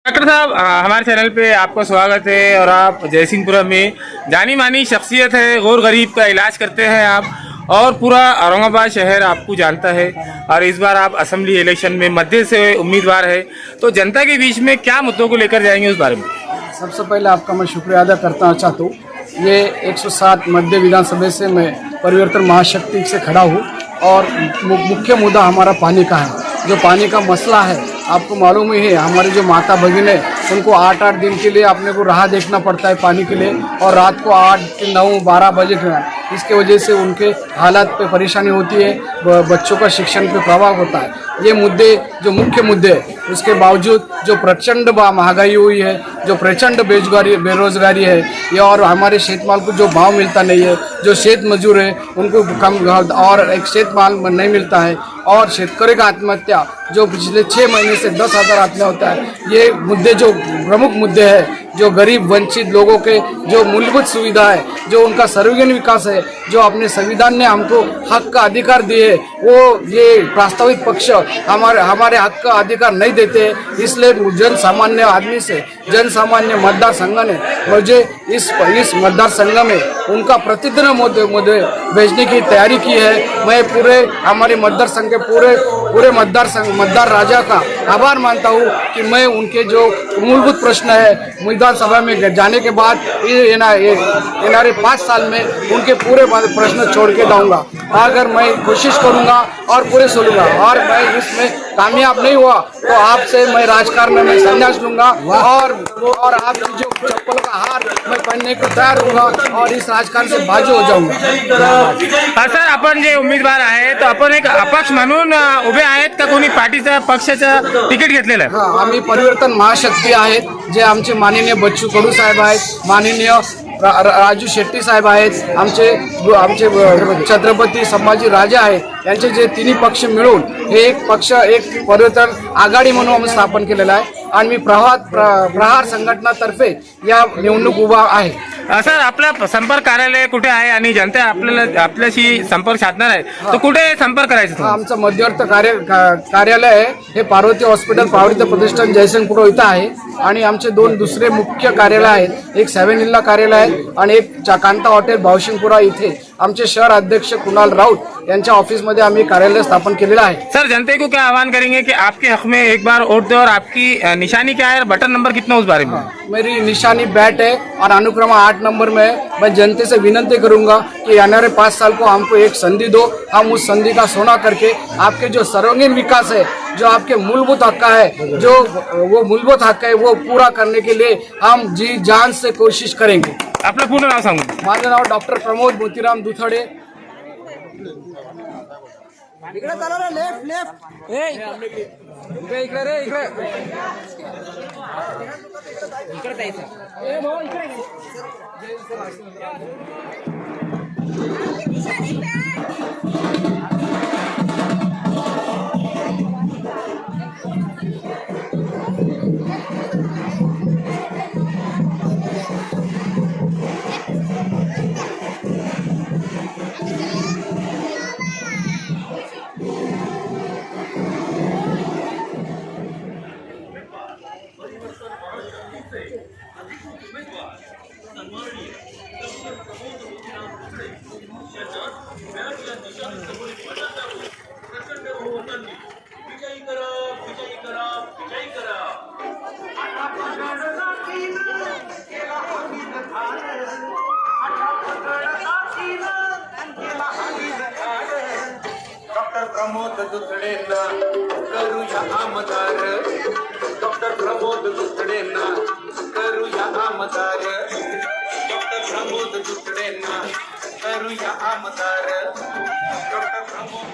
Doctor साहब, हमारे channel पे आपका स्वागत है। और आप जयसिंहपुरा में जानी मानी शख्सियत है, गौर गरीब का इलाज करते हैं आप और पूरा औरंगाबाद शहर आपको जानता है। और इस बार आप असेंबली इलेक्शन में मध्य से उम्मीदवार है, तो जनता के बीच में क्या मुद्दों को लेकर जाएंगे उस बारे में? सबसे पहले आपका मैं शुक्रिया अदा करता चाहता हूँ। ये 107 मध्य विधानसभा से मैं परिवर्तन महाशक्ति से खड़ा हूँ और मुख्य मुद्दा हमारा पानी का है। जो पानी का मसला है, आपको मालूम ही है, हमारे जो माता भगिन है उनको 8-8 दिन के लिए अपने को राह देखना पड़ता है पानी के लिए, और रात को 8, 9, 12 बजे इसके वजह से उनके हालात पे परेशानी होती है, बच्चों का शिक्षण पे प्रभाव होता है। ये मुद्दे जो मुख्य मुद्दे हैं, उसके बावजूद जो प्रचंड महंगाई हुई है, जो प्रचंड बेरोजगारी है, ये और हमारे शेतमाल को जो भाव मिलता नहीं है, जो शेत मजदूर है उनको कम और एक शेतमाल नहीं मिलता है, और शेतकरी का आत्महत्या जो पिछले 6 महीने से 10,000 आत्महत्या होता है। ये मुद्दे जो प्रमुख मुद्दे हैं, जो गरीब वंचित लोगों के जो मूलभूत सुविधा है, जो उनका सर्वजन विकास है, जो अपने संविधान ने हमको हक का अधिकार दिए, वो ये प्रास्ताविक पक्ष हमारे हक का अधिकार नहीं देते। इसलिए जन सामान्य आदमी से, जन सामान्य मतदार संघ ने मुझे इस मतदार संघ में उनका प्रतिनिधित्व मुद्दे भेजने की तैयारी की है। मैं पूरे हमारे मतदार संघ के पूरे मतदार राजा का आभार मानता हूँ कि मैं उनके जो मूलभूत प्रश्न है विधानसभा में जाने के बाद इनारे 5 साल में उनके पूरे प्रश्न छोड़ के दूंगा। अगर मैं कोशिश करूंगा और पूरे सुनूंगा और मैं इसमें कामयाब नहीं हुआ तो आपसे मैं राजकारण में संन्यास लूंगा और आपकी जो चप्पल का हार मैं पहनने को तैयार होऊंगा और इस राजकारण से बाजू हो जाऊंगा। सर, आपण जे उमेदवार आहे तो आपण एक अपक्ष म्हणून उभे आहेत का कोणी पार्टीचा पक्षाचं तिकीट घेतलेलं आहे? हां, आम्ही परिवर्तन महाशक्ती आहेत, जे आमचे माननीय बच्चू कडू साहेब आहेत, माननीय राजू शेट्टी साहेब आहेत, आमचे छत्रपती संभाजी राजा आहेत, यांचे जे तिन्ही पक्ष मिळून हे एक परिवर्तन आघाडी म्हणून आम्ही स्थापन केलेलं आहे आणि मी प्रहार संघटनातर्फे या निवडणूक उभा आहे। सर, आपला संपर्क कार्यालय कुठे आहे आणि जनता आपल्याशी संपर्क साधणार आहे तो कुठे संपर्क करायचा? आमचं मध्यवर्ती कार्यालय आहे हे पार्वती हॉस्पिटल पार्वती प्रतिष्ठान जयसिंगपूर इथं आहे आणि आमचे 2 दुसरे मुख्य कार्यालय आहेत, एक 7 हिलला कार्यालय आहे आणि एक कांता हॉटेल भावशिंगपुरा इथे आमचे शहर अध्यक्ष कुणाल राउत यांच्या ऑफिस में आम्ही कार्यालय स्थापन केलेलं आहे। सर, जनता को क्या आह्वान करेंगे कि आपके हक में एक बार वोट दो और आपकी निशानी क्या है, बटन नंबर कितना उस बारे में? मेरी निशानी बैट है और अनुक्रम 8 नंबर में है। मैं जनता से विनती करूंगा कि आने 5 साल को हमको एक संधि दो, हम उस संधि का सोना करके आपके जो सर्वांगीण विकास है, जो आपके मूलभूत हक है, जो वो मूलभूत हक है वो पूरा करने के लिए हम जी जान से कोशिश करेंगे। आपलं पूर्ण नाव सांगू? माझं नाव डॉक्टर प्रमोद मोतीराम दुथडे। इकडे चला रे, लेफ्ट इकडे रे, इकडे जायचं। डॉक्टर प्रमोद दुथडेंना करूया आमदार, डॉक्टर प्रमोद दुथडेंना करूया आमदार, डॉक्टर प्रमोद दुथडेंना करूया आमदार, डॉक्टर प्रमोद